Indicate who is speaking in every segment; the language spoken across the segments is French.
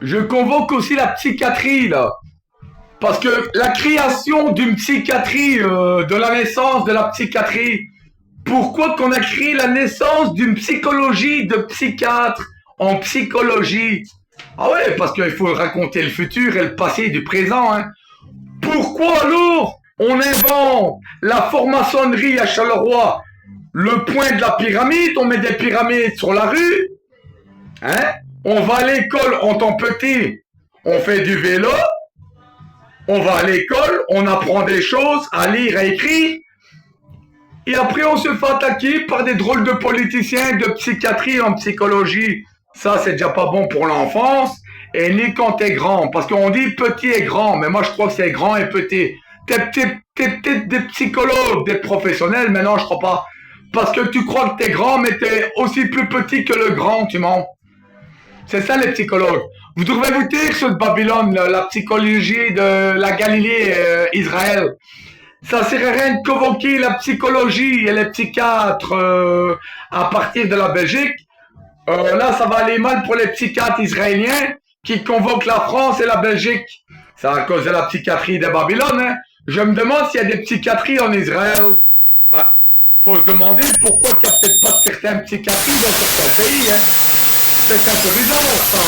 Speaker 1: Je convoque aussi la psychiatrie, là. Parce que la création d'une psychiatrie, de la naissance de la psychiatrie, pourquoi qu'on a créé la naissance d'une psychologie de psychiatre en psychologie? Ah ouais, parce qu'il faut raconter le futur et le passé du présent, hein. Pourquoi alors on invente la franc-maçonnerie à Charleroi, le point de la pyramide, on met des pyramides sur la rue, hein? On va à l'école en tant petit, on fait du vélo, on va à l'école, on apprend des choses, à lire, à écrire, et après on se fait attaquer par des drôles de politiciens de psychiatrie en psychologie. Ça, c'est déjà pas bon pour l'enfance, et ni quand t'es grand, parce qu'on dit petit et grand, mais moi je crois que c'est grand et petit. T'es peut-être des psychologues, des professionnels, mais non, je crois pas. Parce que tu crois que t'es grand, mais t'es aussi plus petit que le grand, tu mens. C'est ça les psychologues. Vous devez vous taire sur Babylone, la psychologie de la Galilée, Israël. Ça sert à rien de convoquer la psychologie et les psychiatres à partir de la Belgique. Là, ça va aller mal pour les psychiatres israéliens qui convoquent la France et la Belgique. C'est à cause de la psychiatrie de Babylone. Hein. Je me demande s'il y a des psychiatries en Israël. Bah, faut se demander pourquoi il n'y a peut-être pas de certaines psychiatries dans certains pays. Hein. C'est un peu bizarre, ça.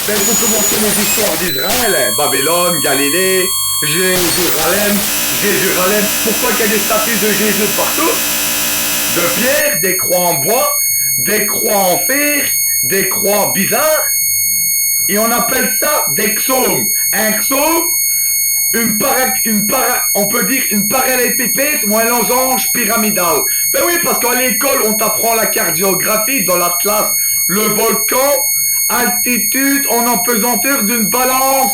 Speaker 1: Ben, il faut commencer les histoires d'Israël. Hein. Babylone, Galilée, Jérusalem, Jérusalem. Pourquoi il y a des statues de Jésus partout? De pierre, des croix en bois, des croix en fer, des croix bizarres. Et on appelle ça des xômes. Un xôme, on peut dire une parallélépipède ou un losange pyramidal. Ben oui, parce qu'à l'école, on t'apprend la cartographie dans l'atlas, le volcan, altitude en empesanteur une balance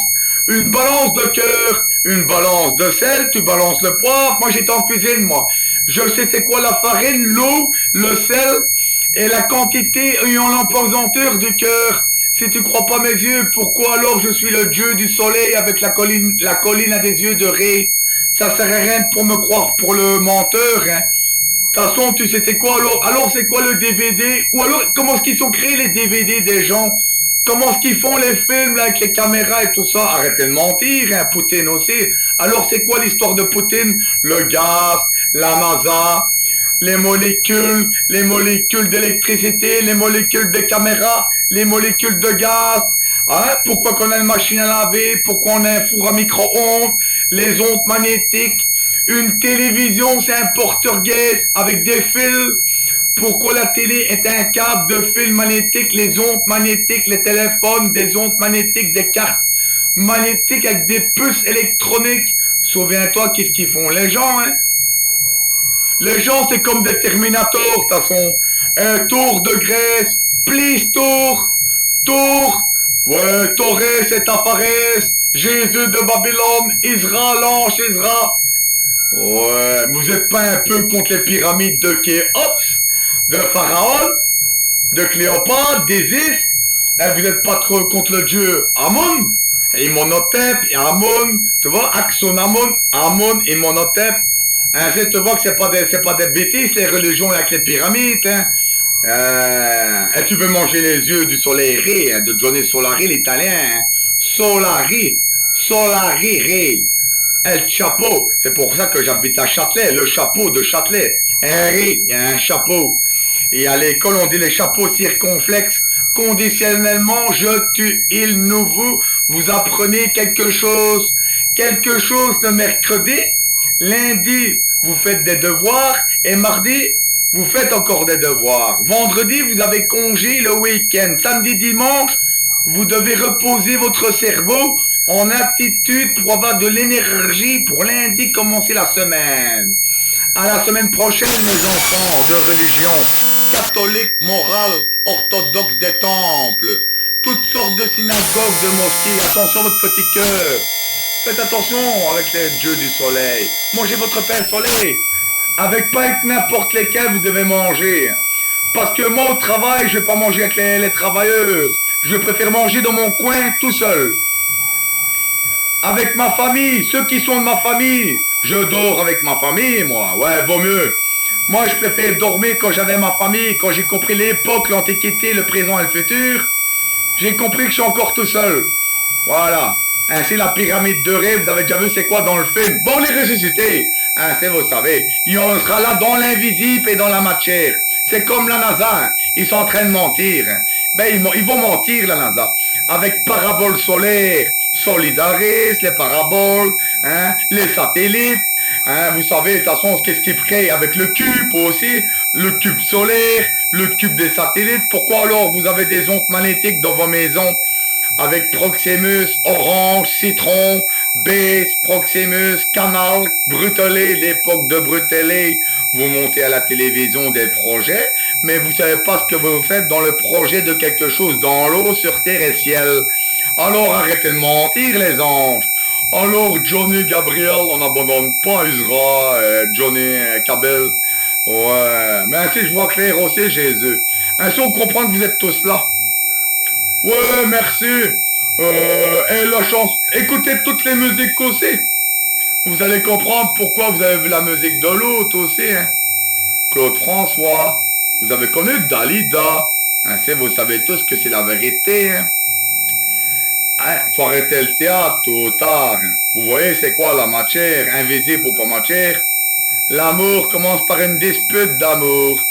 Speaker 1: de cœur, une balance de sel, tu balances le poivre. Moi, j'étais en cuisine, moi. Je sais c'est quoi la farine, l'eau, le sel et la quantité ayant l'empesanteur du cœur. Si tu crois pas mes yeux, pourquoi alors je suis le dieu du soleil avec la colline a des yeux de raie? Ça sert à rien pour me croire pour le menteur, hein. De toute façon, tu sais c'est quoi alors? Alors c'est quoi le DVD? Ou alors comment est-ce qu'ils sont créés les DVD des gens? Comment est-ce qu'ils font les films là, avec les caméras et tout ça? Arrêtez de mentir, hein, Poutine aussi. Alors c'est quoi l'histoire de Poutine? Le gaz, la NASA, les molécules d'électricité, les molécules de caméra, les molécules de gaz. Hein? Pourquoi qu'on a une machine à laver? Pourquoi on a un four à micro-ondes? Les ondes magnétiques. Une télévision, c'est un porteur-gaz avec des fils. Pourquoi la télé est un câble de fils magnétiques, les ondes magnétiques, les téléphones, des ondes magnétiques, des cartes magnétiques avec des puces électroniques. Souviens-toi qu'est-ce qu'ils font les gens, hein? Les gens, c'est comme des Terminators, de toute façon. Un tour de Grèce, please tour, tour, ouais, Torres et Tafares, Jésus de Babylone, Isra, l'ange Isra. Ouais, vous êtes pas un peu contre les pyramides de Khéops, de Pharaon, de Cléopâtre, d'Isis? Hein, vous n'êtes pas trop contre le dieu Amon? Et Monotep, et Amon, tu vois, Axon Amon, Amon et Monotep. Hein, tu vois que c'est pas des bêtises, les religions avec les pyramides, hein. Et tu veux manger les yeux du soleil hein, de Johnny Solari, l'italien, hein. Solari, Solari, Ré. El Chapeau, c'est pour ça que j'habite à Châtelet, le chapeau de Châtelet. Un ré, il y a un chapeau. Et à l'école, on dit les chapeaux circonflexes. Conditionnellement, je, tu, il, nous, vous apprenez quelque chose. Quelque chose le mercredi. Lundi, vous faites des devoirs. Et mardi, vous faites encore des devoirs. Vendredi, vous avez congé le week-end. Samedi, dimanche, vous devez reposer votre cerveau en aptitude pour avoir de l'énergie pour lundi commencer la semaine. À la semaine prochaine, mes enfants de religion, catholique, morale, orthodoxe des temples, toutes sortes de synagogues, de mosquées. Attention à votre petit cœur. Faites attention avec les dieux du soleil. Mangez votre pain soleil. Avec pas avec n'importe lesquels vous devez manger. Parce que moi au travail, je vais pas manger avec les travailleurs. Je préfère manger dans mon coin tout seul. Avec ma famille, ceux qui sont de ma famille. Je dors avec ma famille, moi. Ouais, vaut mieux. Moi, je préfère dormir quand j'avais ma famille, quand j'ai compris l'époque, l'antiquité, le présent et le futur. J'ai compris que je suis encore tout seul. Voilà. Ainsi, la pyramide de rêve, vous avez déjà vu c'est quoi dans le film? Bon, les ressusciter. Ainsi, vous savez, il en sera là dans l'invisible et dans la matière. C'est comme la NASA. Ils sont en train de mentir. Ben, ils vont mentir, la NASA. Avec paraboles solaires, Solidaris, les paraboles, hein, les satellites. Hein, vous savez, de toute façon, qu'est-ce qu'ils créent avec le cube aussi, le cube solaire, le cube des satellites. Pourquoi alors vous avez des ondes magnétiques dans vos maisons avec Proximus, Orange, Citron, Base, Proximus, Canal, Brutelé, l'époque de Brutelé, vous montez à la télévision des projets, mais vous savez pas ce que vous faites dans le projet de quelque chose dans l'eau, sur terre et ciel. Alors arrêtez de mentir les anges. Alors Johnny Gabriel, on n'abandonne pas Israël, Johnny Cabell. Ouais, mais ainsi je vois clair aussi Jésus. Ainsi on comprend que vous êtes tous là. Ouais, merci. Et la chance. Écoutez toutes les musiques aussi. Vous allez comprendre pourquoi vous avez vu la musique de l'autre aussi. Hein. Claude François. Vous avez connu Dalida. Ainsi, vous savez tous que c'est la vérité. Hein. Hein, faut arrêter le théâtre tôt ou tard. Hein. Vous voyez, c'est quoi la matière? Invisible ou pas matière? L'amour commence par une dispute d'amour.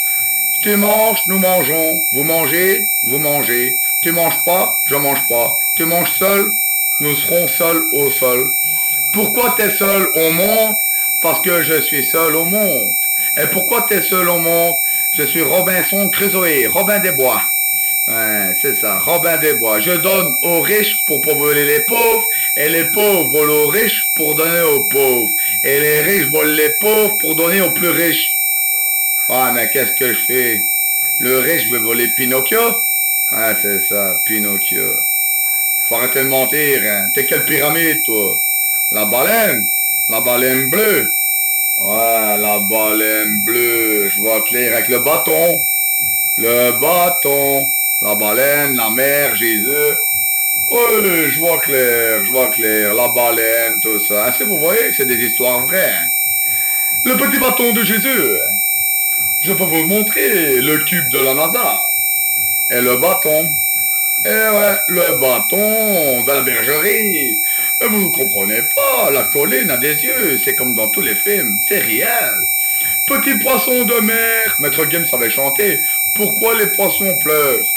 Speaker 1: Tu manges, nous mangeons. Vous mangez, vous mangez. Tu manges pas, je mange pas. Tu manges seul, nous serons seuls au sol. Pourquoi t'es seul au monde? Parce que je suis seul au monde. Et pourquoi t'es seul au monde? Je suis Robinson Crusoe, Robin des Bois. Ouais, c'est ça, Robin des Bois. Je donne aux riches pour voler les pauvres, et les pauvres volent aux riches pour donner aux pauvres. Et les riches volent les pauvres pour donner aux plus riches. Ah, mais qu'est-ce que je fais? Le riche veut voler Pinocchio? Ah, c'est ça, Pinocchio. Faut arrêter de mentir, hein. T'es quelle pyramide, toi? La baleine? La baleine bleue? Ouais, la baleine bleue. Je vois clair avec le bâton. Le bâton. La baleine, la mer, Jésus. Oui, je vois clair, je vois clair. La baleine, tout ça. Si vous voyez, c'est des histoires vraies. Hein. Le petit bâton de Jésus. Je peux vous montrer le cube de la NASA. Et le bâton. Eh ouais, le bâton de la bergerie. Vous comprenez pas, la colline a des yeux, c'est comme dans tous les films, c'est réel. Petit poisson de mer, Maître Gims savait chanter. Pourquoi les poissons pleurent?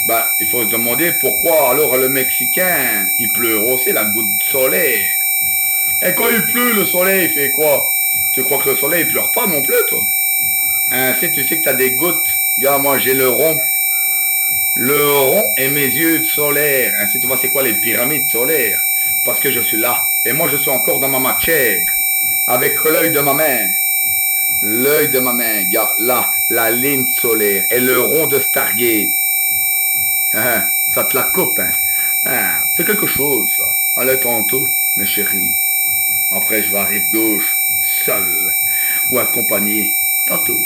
Speaker 1: Bah, il faut se demander pourquoi alors le Mexicain, il pleure aussi la goutte de soleil. Et quand il pleut, le soleil fait quoi? Tu crois que le soleil il pleure pas non plus, toi? Ainsi, tu sais que t'as des gouttes. Gars, moi j'ai le rond. Le rond est mes yeux solaires. Ainsi, tu vois, c'est quoi les pyramides solaires? Parce que je suis là. Et moi, je suis encore dans ma matière. Avec l'œil de ma main. L'œil de ma main. Regarde, là, la ligne solaire. Et le rond de Stargate. Hein, ça te la coupe, hein. Ah, c'est quelque chose, ça. Allez, tantôt, mes chéris. Après, je vais à rive gauche, seul. Ou accompagné. Tantôt.